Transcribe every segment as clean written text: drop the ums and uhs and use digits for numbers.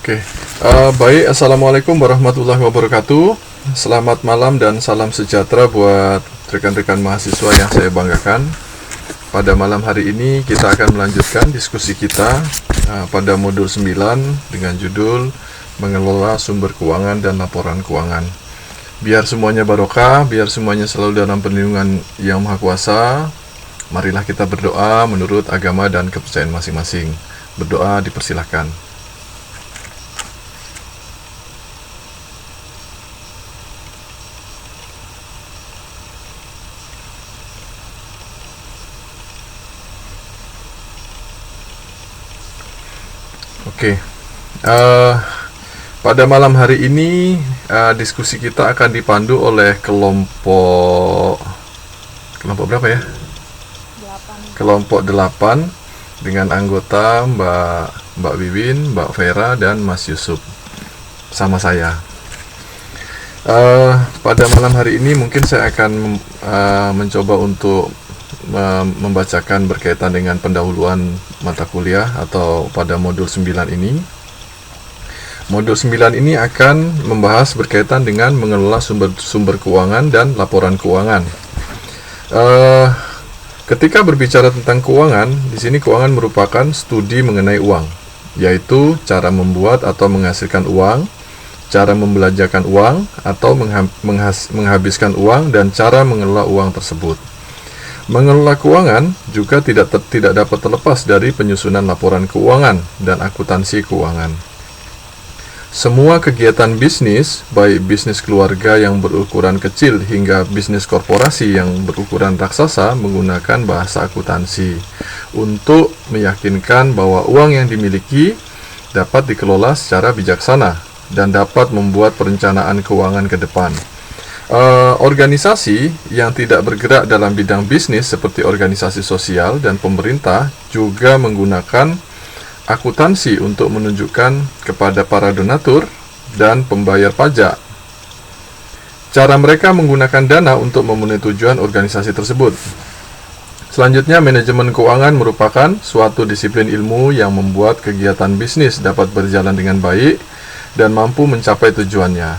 Oke, baik. Assalamualaikum warahmatullahi wabarakatuh. Selamat malam dan salam sejahtera buat rekan-rekan mahasiswa yang saya banggakan. Pada malam hari ini kita akan melanjutkan diskusi kita pada modul 9 dengan judul Mengelola Sumber Keuangan dan Laporan Keuangan. Biar semuanya barokah, biar semuanya selalu dalam perlindungan Yang Maha Kuasa. Marilah kita berdoa menurut agama dan kepercayaan masing-masing. Berdoa dipersilahkan. Oke, pada malam hari ini diskusi kita akan dipandu oleh kelompok berapa ya? 8. Kelompok 8 dengan anggota Mbak Wiwin, Mbak Vera, dan Mas Yusuf sama saya. Pada malam hari ini mungkin saya akan mencoba untuk membacakan berkaitan dengan pendahuluan mata kuliah atau pada modul 9 ini. Modul 9 ini akan membahas berkaitan dengan mengelola sumber keuangan dan laporan keuangan. Ketika berbicara tentang keuangan, di sini keuangan merupakan studi mengenai uang, yaitu cara membuat atau menghasilkan uang, cara membelanjakan uang atau menghabiskan uang, dan cara mengelola uang tersebut. Mengelola keuangan juga tidak dapat terlepas dari penyusunan laporan keuangan dan akuntansi keuangan. Semua kegiatan bisnis, baik bisnis keluarga yang berukuran kecil hingga bisnis korporasi yang berukuran raksasa, menggunakan bahasa akuntansi untuk meyakinkan bahwa uang yang dimiliki dapat dikelola secara bijaksana dan dapat membuat perencanaan keuangan ke depan. Organisasi yang tidak bergerak dalam bidang bisnis seperti organisasi sosial dan pemerintah juga menggunakan akuntansi untuk menunjukkan kepada para donatur dan pembayar pajak cara mereka menggunakan dana untuk memenuhi tujuan organisasi tersebut. Selanjutnya, manajemen keuangan merupakan suatu disiplin ilmu yang membuat kegiatan bisnis dapat berjalan dengan baik dan mampu mencapai tujuannya.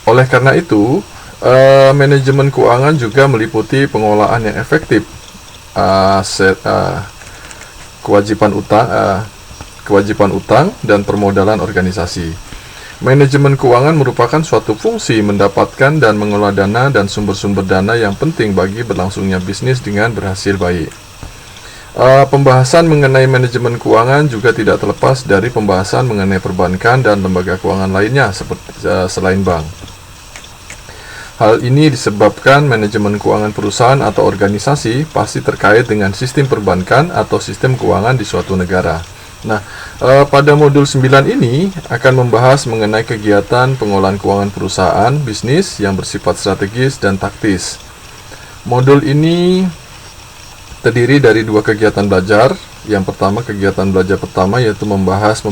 Oleh karena itu, manajemen keuangan juga meliputi pengelolaan yang efektif, kewajiban utang, dan permodalan organisasi. Manajemen keuangan merupakan suatu fungsi mendapatkan dan mengelola dana dan sumber-sumber dana yang penting bagi berlangsungnya bisnis dengan berhasil baik. Pembahasan mengenai manajemen keuangan juga tidak terlepas dari pembahasan mengenai perbankan dan lembaga keuangan lainnya seperti selain bank. Hal ini disebabkan manajemen keuangan perusahaan atau organisasi pasti terkait dengan sistem perbankan atau sistem keuangan di suatu negara. Nah, pada modul 9 ini akan membahas mengenai kegiatan pengelolaan keuangan perusahaan bisnis yang bersifat strategis dan taktis. Modul ini terdiri dari 2 kegiatan belajar. Yang pertama, kegiatan belajar pertama yaitu membahas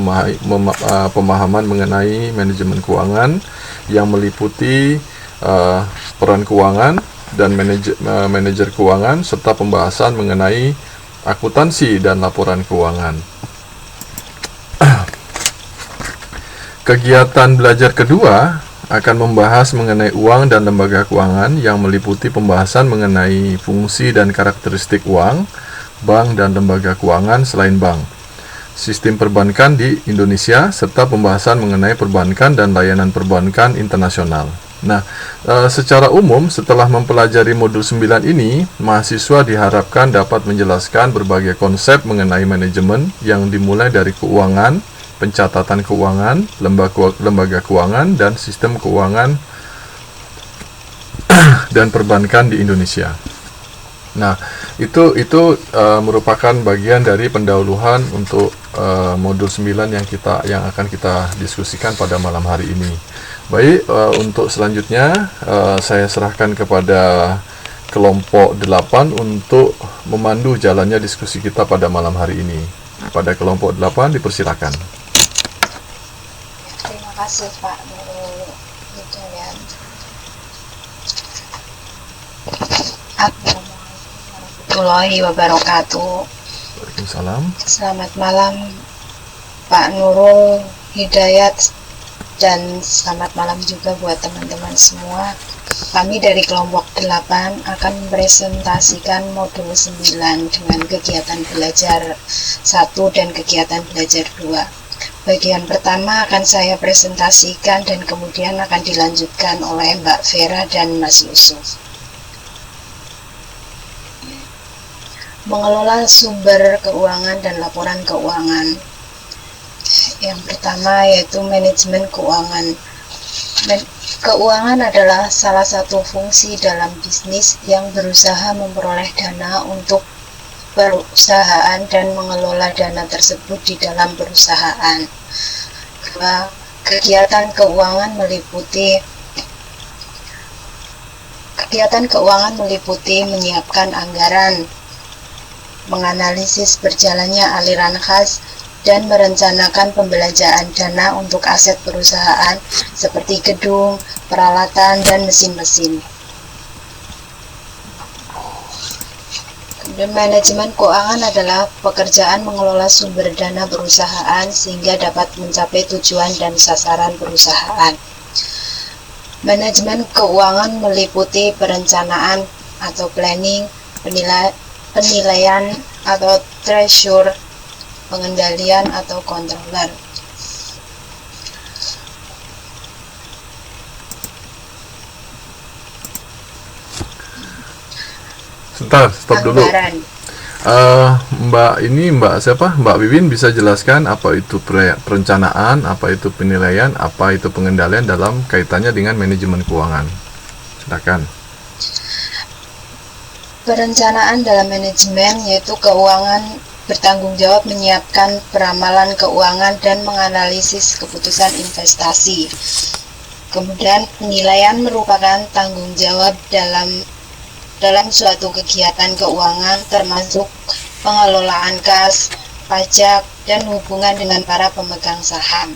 pemahaman mengenai manajemen keuangan yang meliputi peran keuangan dan manajer keuangan serta pembahasan mengenai akuntansi dan laporan keuangan. Kegiatan belajar kedua akan membahas mengenai uang dan lembaga keuangan yang meliputi pembahasan mengenai fungsi dan karakteristik uang, bank dan lembaga keuangan selain bank, sistem perbankan di Indonesia, serta pembahasan mengenai perbankan dan layanan perbankan internasional. Nah, secara umum setelah mempelajari modul 9 ini, mahasiswa diharapkan dapat menjelaskan berbagai konsep mengenai manajemen yang dimulai dari keuangan, pencatatan keuangan, lembaga keuangan, dan sistem keuangan dan perbankan di Indonesia. Nah, itu merupakan bagian dari pendahuluan untuk modul 9 yang akan kita diskusikan pada malam hari ini. Baik, untuk selanjutnya saya serahkan kepada kelompok 8 untuk memandu jalannya diskusi kita pada malam hari ini. Pada kelompok 8 dipersilakan. Terima kasih Pak Nurul Hidayat. Assalamualaikum warahmatullahi wabarakatuh. Waalaikumsalam. Selamat malam Pak Nurul Hidayat, dan selamat malam juga buat teman-teman semua. Kami dari kelompok 8 akan mempresentasikan modul 9 dengan kegiatan belajar 1 dan kegiatan belajar 2. Bagian pertama akan saya presentasikan dan kemudian akan dilanjutkan oleh Mbak Vera dan Mas Yusuf. Mengelola sumber keuangan dan laporan keuangan. Yang pertama yaitu manajemen keuangan. Keuangan adalah salah satu fungsi dalam bisnis yang berusaha memperoleh dana untuk perusahaan dan mengelola dana tersebut di dalam perusahaan. Kegiatan keuangan meliputi menyiapkan anggaran, menganalisis berjalannya aliran kas, dan merencanakan pembelanjaan dana untuk aset perusahaan seperti gedung, peralatan, dan mesin-mesin. Kemudian manajemen keuangan adalah pekerjaan mengelola sumber dana perusahaan sehingga dapat mencapai tujuan dan sasaran perusahaan. Manajemen keuangan meliputi perencanaan atau planning, penilaian atau treasurer, pengendalian atau controller. Sebentar, stop dulu. Anggaran. Mbak siapa? Mbak Wiwin bisa jelaskan apa itu perencanaan, apa itu penilaian, apa itu pengendalian dalam kaitannya dengan manajemen keuangan. Silakan. Perencanaan dalam manajemen yaitu keuangan bertanggung jawab menyiapkan peramalan keuangan dan menganalisis keputusan investasi. Kemudian penilaian merupakan tanggung jawab dalam suatu kegiatan keuangan termasuk pengelolaan kas, pajak, dan hubungan dengan para pemegang saham.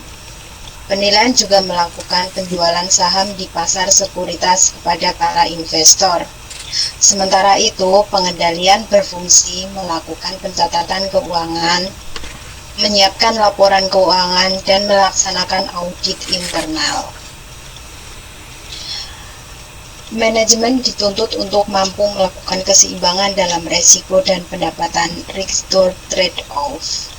Penilaian juga melakukan penjualan saham di pasar sekuritas kepada para investor. Sementara itu, pengendalian berfungsi melakukan pencatatan keuangan, menyiapkan laporan keuangan, dan melaksanakan audit internal. Manajemen dituntut untuk mampu melakukan keseimbangan dalam resiko dan pendapatan risk-to trade-off.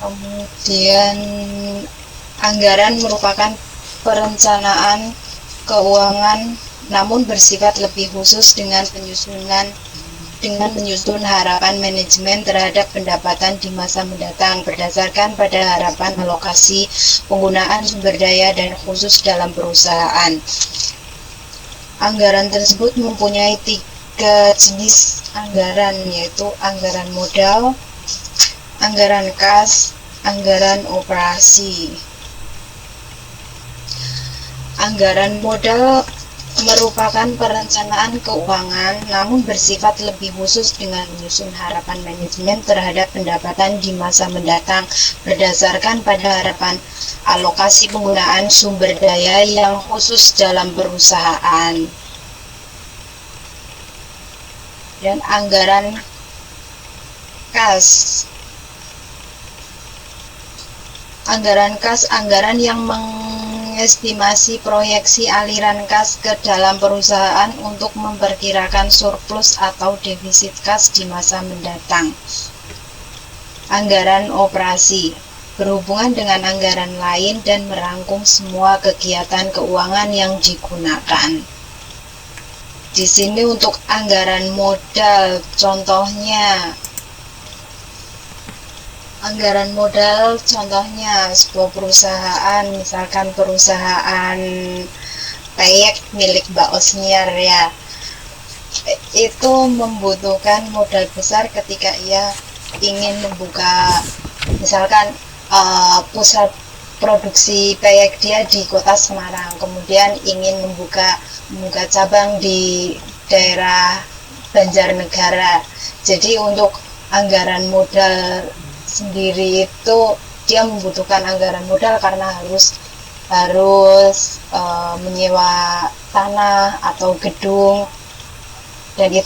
Kemudian anggaran merupakan perencanaan keuangan namun bersifat lebih khusus dengan menyusun harapan manajemen terhadap pendapatan di masa mendatang berdasarkan pada harapan alokasi penggunaan sumber daya dan khusus dalam perusahaan. Anggaran tersebut mempunyai 3 jenis anggaran, yaitu anggaran modal, anggaran kas, anggaran operasi. Anggaran modal merupakan perencanaan keuangan namun bersifat lebih khusus dengan menyusun harapan manajemen terhadap pendapatan di masa mendatang berdasarkan pada harapan alokasi penggunaan sumber daya yang khusus dalam perusahaan. Dan anggaran kas. Anggaran kas, anggaran yang mengestimasi proyeksi aliran kas ke dalam perusahaan untuk memperkirakan surplus atau defisit kas di masa mendatang. Anggaran operasi berhubungan dengan anggaran lain dan merangkum semua kegiatan keuangan yang digunakan. Di sini untuk anggaran modal, contohnya sebuah perusahaan, misalkan perusahaan peyek milik Mbak Osniar ya, itu membutuhkan modal besar ketika ia ingin membuka misalkan pusat produksi peyek dia di kota Semarang, kemudian ingin membuka cabang di daerah Banjarnegara. Jadi untuk anggaran modal sendiri itu dia membutuhkan anggaran modal karena harus menyewa tanah atau gedung, dan itu